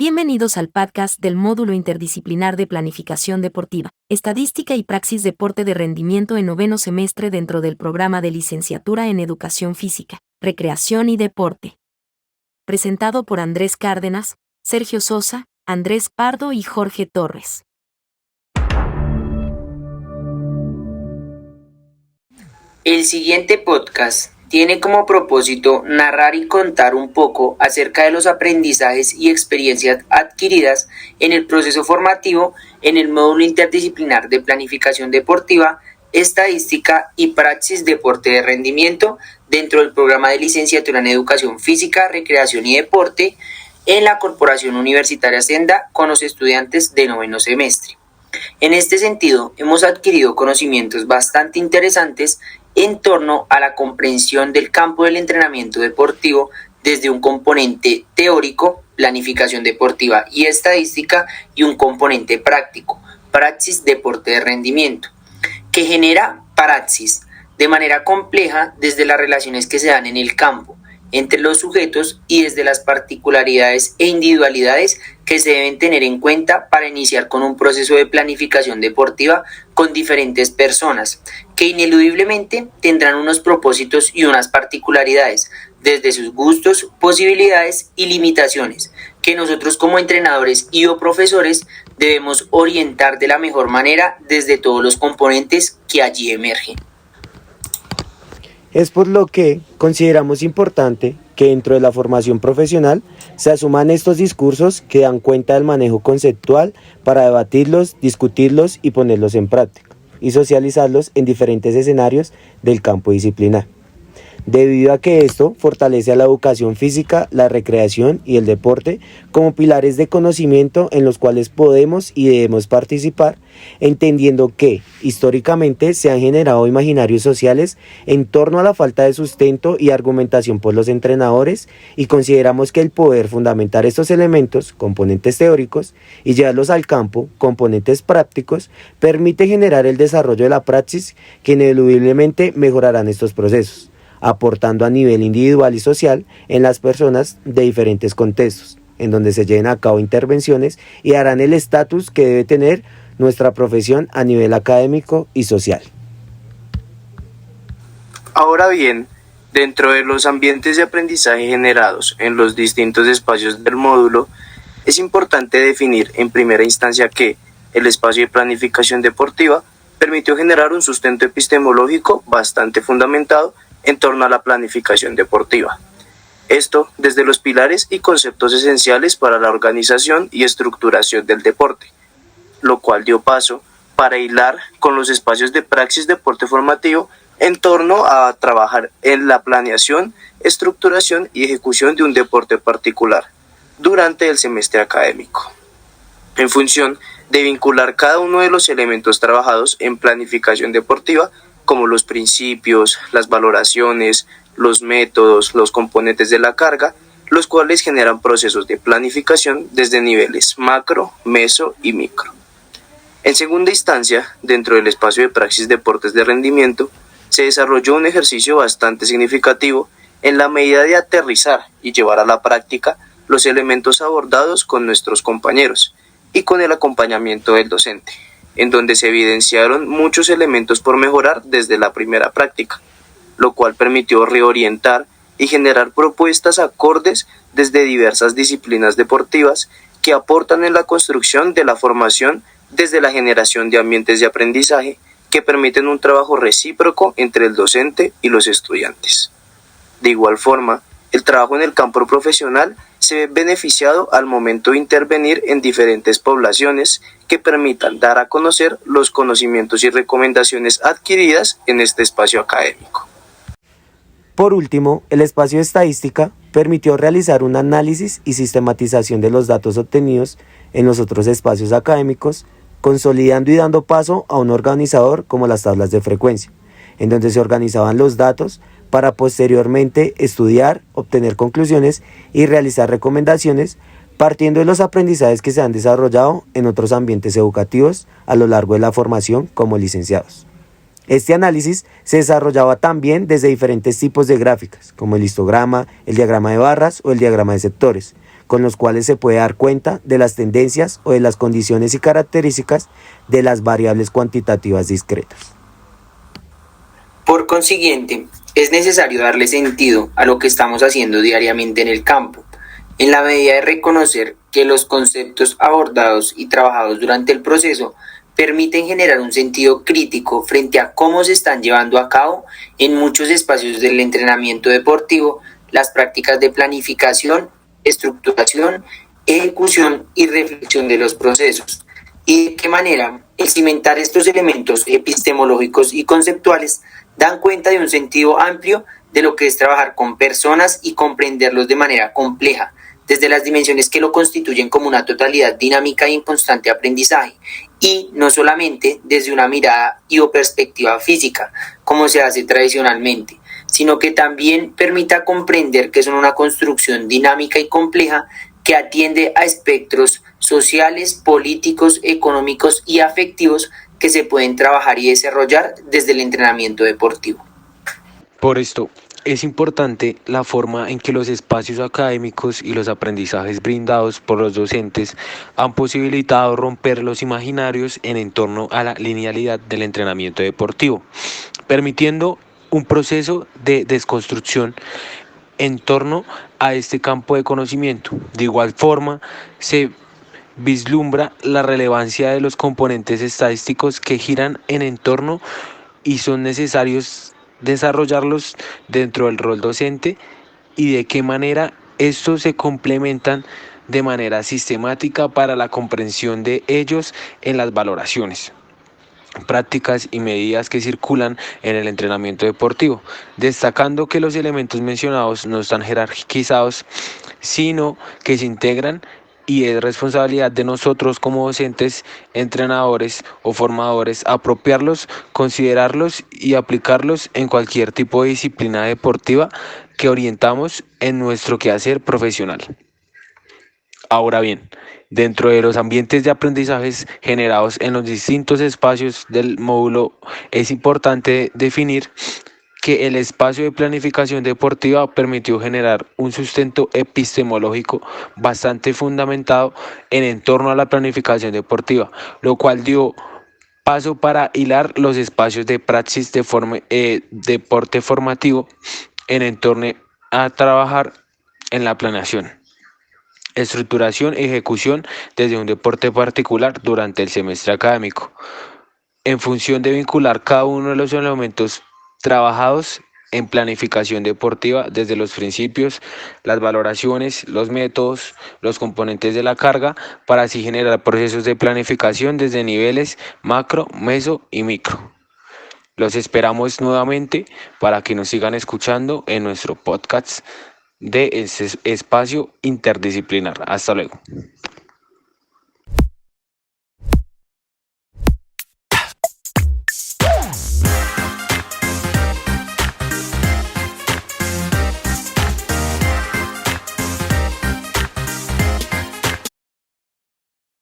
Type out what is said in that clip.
Bienvenidos al podcast del Módulo Interdisciplinar de Planificación Deportiva, Estadística y Praxis Deporte de Rendimiento en noveno semestre dentro del programa de Licenciatura en Educación Física, Recreación y Deporte. Presentado por Andrés Cárdenas, Sergio Sosa, Andrés Pardo y Jorge Torres. El siguiente podcast tiene como propósito narrar y contar un poco acerca de los aprendizajes y experiencias adquiridas en el proceso formativo en el módulo interdisciplinar de planificación deportiva, estadística y praxis deporte de rendimiento dentro del programa de licenciatura en educación física, recreación y deporte en la Corporación Universitaria Senda con los estudiantes de noveno semestre. En este sentido, hemos adquirido conocimientos bastante interesantes en torno a la comprensión del campo del entrenamiento deportivo desde un componente teórico, planificación deportiva y estadística, y un componente práctico, praxis deporte de rendimiento, que genera praxis de manera compleja desde las relaciones que se dan en el campo, entre los sujetos y desde las particularidades e individualidades que se deben tener en cuenta para iniciar con un proceso de planificación deportiva con diferentes personas, que ineludiblemente tendrán unos propósitos y unas particularidades, desde sus gustos, posibilidades y limitaciones, que nosotros como entrenadores y o profesores debemos orientar de la mejor manera desde todos los componentes que allí emergen. Es por lo que consideramos importante que dentro de la formación profesional se asuman estos discursos que dan cuenta del manejo conceptual para debatirlos, discutirlos y ponerlos en práctica, y socializarlos en diferentes escenarios del campo disciplinar. Debido a que esto fortalece a la educación física, la recreación y el deporte como pilares de conocimiento en los cuales podemos y debemos participar, entendiendo que históricamente se han generado imaginarios sociales en torno a la falta de sustento y argumentación por los entrenadores, y consideramos que el poder fundamentar estos elementos, componentes teóricos, y llevarlos al campo, componentes prácticos, permite generar el desarrollo de la praxis que ineludiblemente mejorarán estos procesos, aportando a nivel individual y social en las personas de diferentes contextos, en donde se lleven a cabo intervenciones y harán el estatus que debe tener nuestra profesión a nivel académico y social. Ahora bien, dentro de los ambientes de aprendizaje generados en los distintos espacios del módulo, es importante definir en primera instancia que el espacio de planificación deportiva permitió generar un sustento epistemológico bastante fundamentado en torno a la planificación deportiva. Esto desde los pilares y conceptos esenciales para la organización y estructuración del deporte, lo cual dio paso para hilar con los espacios de praxis deporte formativo en torno a trabajar en la planeación, estructuración y ejecución de un deporte particular durante el semestre académico, en función de vincular cada uno de los elementos trabajados en planificación deportiva, como los principios, las valoraciones, los métodos, los componentes de la carga, los cuales generan procesos de planificación desde niveles macro, meso y micro. En segunda instancia, dentro del espacio de praxis deportes de rendimiento, se desarrolló un ejercicio bastante significativo en la medida de aterrizar y llevar a la práctica los elementos abordados con nuestros compañeros y con el acompañamiento del docente, en donde se evidenciaron muchos elementos por mejorar desde la primera práctica, lo cual permitió reorientar y generar propuestas acordes desde diversas disciplinas deportivas que aportan en la construcción de la formación desde la generación de ambientes de aprendizaje que permiten un trabajo recíproco entre el docente y los estudiantes. De igual forma, el trabajo en el campo profesional se ve beneficiado al momento de intervenir en diferentes poblaciones que permitan dar a conocer los conocimientos y recomendaciones adquiridas en este espacio académico. Por último, el espacio de estadística permitió realizar un análisis y sistematización de los datos obtenidos en los otros espacios académicos, consolidando y dando paso a un organizador como las tablas de frecuencia, en donde se organizaban los datos para posteriormente estudiar, obtener conclusiones y realizar recomendaciones partiendo de los aprendizajes que se han desarrollado en otros ambientes educativos a lo largo de la formación como licenciados. Este análisis se desarrollaba también desde diferentes tipos de gráficas, como el histograma, el diagrama de barras o el diagrama de sectores, con los cuales se puede dar cuenta de las tendencias o de las condiciones y características de las variables cuantitativas discretas. Por consiguiente, es necesario darle sentido a lo que estamos haciendo diariamente en el campo, en la medida de reconocer que los conceptos abordados y trabajados durante el proceso permiten generar un sentido crítico frente a cómo se están llevando a cabo en muchos espacios del entrenamiento deportivo las prácticas de planificación, estructuración, ejecución y reflexión de los procesos, y de qué manera el cimentar estos elementos epistemológicos y conceptuales dan cuenta de un sentido amplio de lo que es trabajar con personas y comprenderlos de manera compleja, desde las dimensiones que lo constituyen como una totalidad dinámica y en constante aprendizaje, y no solamente desde una mirada y o perspectiva física, como se hace tradicionalmente, sino que también permita comprender que son una construcción dinámica y compleja que atiende a espectros sociales, políticos, económicos y afectivos que se pueden trabajar y desarrollar desde el entrenamiento deportivo. Por esto, es importante la forma en que los espacios académicos y los aprendizajes brindados por los docentes han posibilitado romper los imaginarios en torno a la linealidad del entrenamiento deportivo, permitiendo un proceso de desconstrucción en torno a este campo de conocimiento. De igual forma, se vislumbra la relevancia de los componentes estadísticos que giran en torno y son necesarios desarrollarlos dentro del rol docente y de qué manera estos se complementan de manera sistemática para la comprensión de ellos en las valoraciones, prácticas y medidas que circulan en el entrenamiento deportivo, destacando que los elementos mencionados no están jerarquizados, sino que se integran y es responsabilidad de nosotros como docentes, entrenadores o formadores apropiarlos, considerarlos y aplicarlos en cualquier tipo de disciplina deportiva que orientamos en nuestro quehacer profesional. Ahora bien, dentro de los ambientes de aprendizajes generados en los distintos espacios del módulo, es importante definir que el espacio de planificación deportiva permitió generar un sustento epistemológico bastante fundamentado en torno a la planificación deportiva, lo cual dio paso para hilar los espacios de praxis de deporte formativo en torno a trabajar en la planeación, estructuración y ejecución desde un deporte particular durante el semestre académico, en función de vincular cada uno de los elementos trabajados en planificación deportiva desde los principios, las valoraciones, los métodos, los componentes de la carga, para así generar procesos de planificación desde niveles macro, meso y micro. Los esperamos nuevamente para que nos sigan escuchando en nuestro podcast de ese espacio interdisciplinar. Hasta luego.